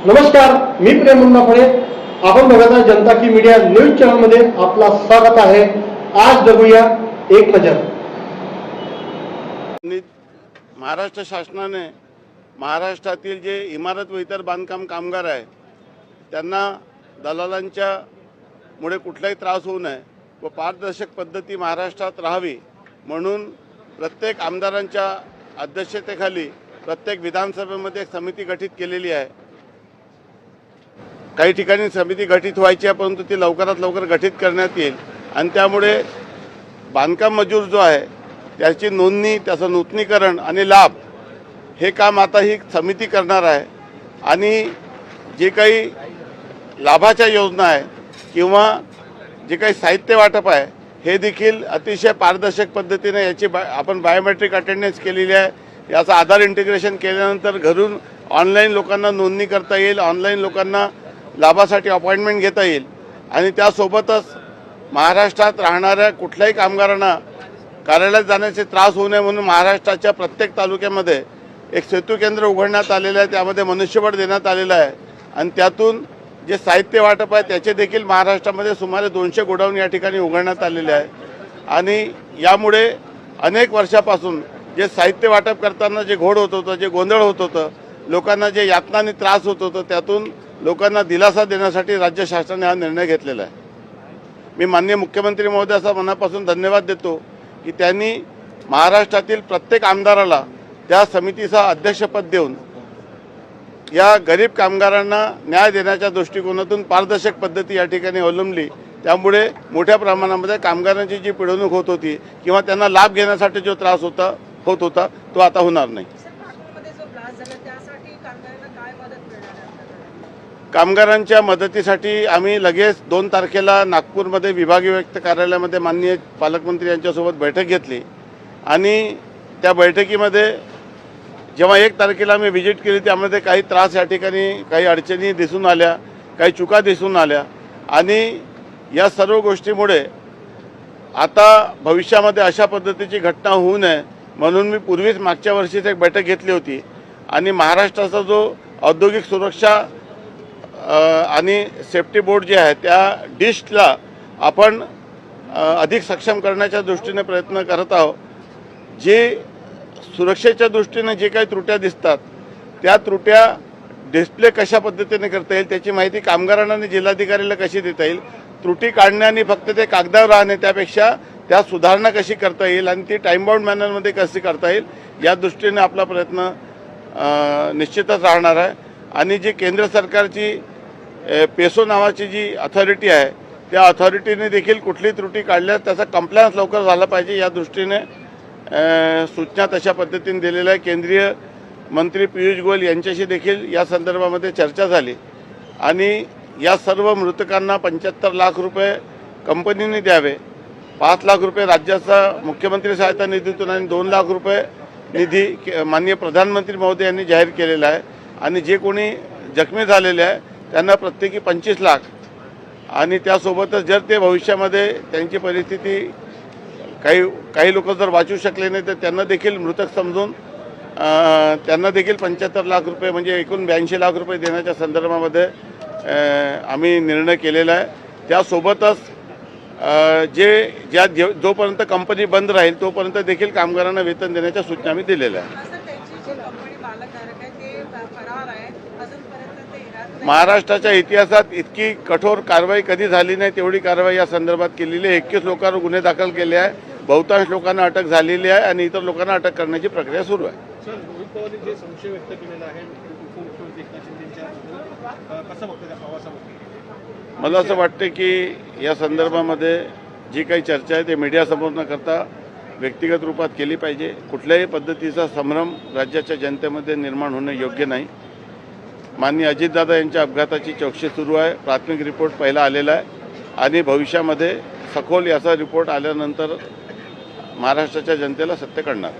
नमस्कार, मी प्रेम मुंडाफळे. आपण बघत आहात जनता की मीडिया न्यूज चॅनल मध्ये आपला स्वागत आहे. आज बघूया एक नजर. महाराष्ट्र शासनाने महाराष्ट्रातील जे इमारत व इतर बांधकाम कामगार आहे त्यांना दलालांच्या मुळे कुठलाही त्रास होऊ नये व पारदर्शक पद्धती महाराष्ट्रात राहावी म्हणून प्रत्येक आमदारांच्या अध्यक्षतेखाली प्रत्येक विधानसभेमध्ये एक समिती गठीत केलेली आहे. काही ठिकाणी समिती गठीत व्हायची आहे, परंतु ती लवकरात लवकर गठीत करण्यात येईल आणि त्यामुळे बांधकाम मजूर जो आहे त्याची नोंदणी, त्याचं नूतनीकरण आणि लाभ हे काम आता ही समिती करणार आहे. आणि जे काही लाभाच्या योजना आहे किंवा जे काही साहित्य वाटप आहे हे देखील अतिशय पारदर्शक पद्धतीने याची आपण बायोमेट्रिक अटेंडन्स केलेली आहे. याचं आधार इंटिग्रेशन केल्यानंतर घरून ऑनलाईन लोकांना नोंदणी करता येईल, ऑनलाईन लोकांना लाभासाठी अपॉइंटमेंट घेता येईल. आणि त्यासोबतच महाराष्ट्रात राहणाऱ्या कुठल्याही कामगारांना कार्यालयात जाण्याचे त्रास होऊ नये म्हणून महाराष्ट्राच्या प्रत्येक तालुक्यामध्ये एक सेतू केंद्र उघडण्यात आलेलं आहे. त्यामध्ये मनुष्यबळ देण्यात आलेलं आहे आणि त्यातून जे साहित्य वाटप आहे त्याचे देखील महाराष्ट्रामध्ये सुमारे 200 गोडाऊन या ठिकाणी उघडण्यात आलेले आहे. आणि यामुळे अनेक वर्षापासून जे साहित्य वाटप करताना जे घोळ होत होतं, जे गोंधळ होत होतं, लोकांना जे यातना आणि त्रास होत होतं, त्यातून लोकांना दिलासा देण्यासाठी राज्य शासनाने हा निर्णय घेतलेला आहे. मी माननीय मुख्यमंत्री महोदयाचा मनापासून धन्यवाद देतो की त्यांनी महाराष्ट्रातील प्रत्येक आमदाराला त्या समितीचा अध्यक्षपद देऊन या गरीब कामगारांना न्याय देण्याच्या दृष्टिकोनातून पारदर्शक पद्धती या ठिकाणी अवलंबली. त्यामुळे मोठ्या प्रमाणामध्ये कामगारांची जी पिळवणूक होत होती किंवा त्यांना लाभ घेण्यासाठी जो त्रास होत होता तो आता होणार नाही. कामगारांच्या मदतीसाठी आम्ही लगेच 2 तारखेला नागपूरमध्ये विभागीय आयुक्त कार्यालयामध्ये माननीय पालकमंत्री यांच्यासोबत बैठक घेतली आणि त्या बैठकीमध्ये जेव्हा 1 तारखेला आम्ही व्हिजिट केली त्यामध्ये काही त्रास या ठिकाणी, काही अडचणी दिसून आल्या, काही चुका दिसून आल्या आणि या सर्व गोष्टीमुळे आता भविष्यामध्ये अशा पद्धतीची घटना होऊ नये म्हणून मी पूर्वीच मागच्या वर्षीच एक बैठक घेतली होती आणि महाराष्ट्राचा जो औद्योगिक सुरक्षा आणि सेफ्टी बोर्ड जे आहे त्या डिस्टला आपण अधिक सक्षम करण्याच्या दृष्टीने प्रयत्न करत आहोत. जे सुरक्षेच्या दृष्टीने जे काही त्रुट्या दिसतात त्या त्रुट्या डिस्प्ले कशा पद्धतीने करता येईल त्याची माहिती कामगारांना आणि जिल्हाधिकाऱ्याला कशी देता येईल, त्रुटी काढणे आणि फक्त ते कागदावर राहणे त्यापेक्षा त्या सुधारणा कशी करता येईल आणि ती टाईम बाउंड मॅनरमध्ये कशी करता येईल या दृष्टीने आपला प्रयत्न निश्चितच राहणार आहे. आणि जी केंद्र सरकारची पेसो नावाची जी अथॉरिटी आहे त्या अथॉरिटीने देखील कुठली त्रुटी काढल्यास त्याचा कंप्लायन्स लवकर झाला पाहिजे या दृष्टीने सूचना तशा पद्धतीने दिलेल्या आहे. केंद्रीय मंत्री पियुष गोयल यांच्याशी देखील या संदर्भामध्ये चर्चा झाली आणि या सर्व मृतकांना 75 लाख रुपये कंपनीने द्यावे, 5 लाख रुपये राज्याचा मुख्यमंत्री सहायता निधीतून आणि 2 लाख रुपये निधी माननीय प्रधानमंत्री महोदय यांनी जाहीर केलेला आहे. आणि जे कोणी जखमी झालेले आहे त्यांना प्रत्येकी 25 लाख आणि त्यासोबतच जर ते भविष्यामध्ये त्यांची परिस्थिती काही लोक जर वाचू शकले नाही तर त्यांना देखील मृतक समजून त्यांना देखील 75 लाख रुपये म्हणजे एकूण 82 लाख रुपये देण्याच्या संदर्भामध्ये आम्ही निर्णय केलेला आहे. त्यासोबतच जोपर्यंत कंपनी बंद राहील तोपर्यंत देखील कामगारांना वेतन देण्याच्या सूचना आम्ही दिलेल्या आहेत. महाराष्ट्राच्या इतिहासात इतकी कठोर कारवाई कधी झाली नाही तेवढी कारवाई या संदर्भात केलेली आहे. 21 लोकांवर गुन्हे दाखल केले आहे, बहुतांश लोकांना अटक झालेली आहे आणि इतर लोकांना अटक करण्याची प्रक्रिया सुरू आहे. मला असं वाटतं की या संदर्भामध्ये जी काही चर्चा आहे ते मीडियासमोर न करता व्यक्तिगत रूपात केली पाहिजे. कुठल्याही पद्धतीचा संभ्रम राज्याच्या जनतेमध्ये निर्माण होणं योग्य नाही. माननीय अजितदादा यांच्या अपघाताची चौकशी सुरू आहे. प्राथमिक रिपोर्ट पहिला आलेला आहे आणि भविष्यामध्ये सखोल याचा रिपोर्ट आल्यानंतर महाराष्ट्राच्या जनतेला सत्य कळणार.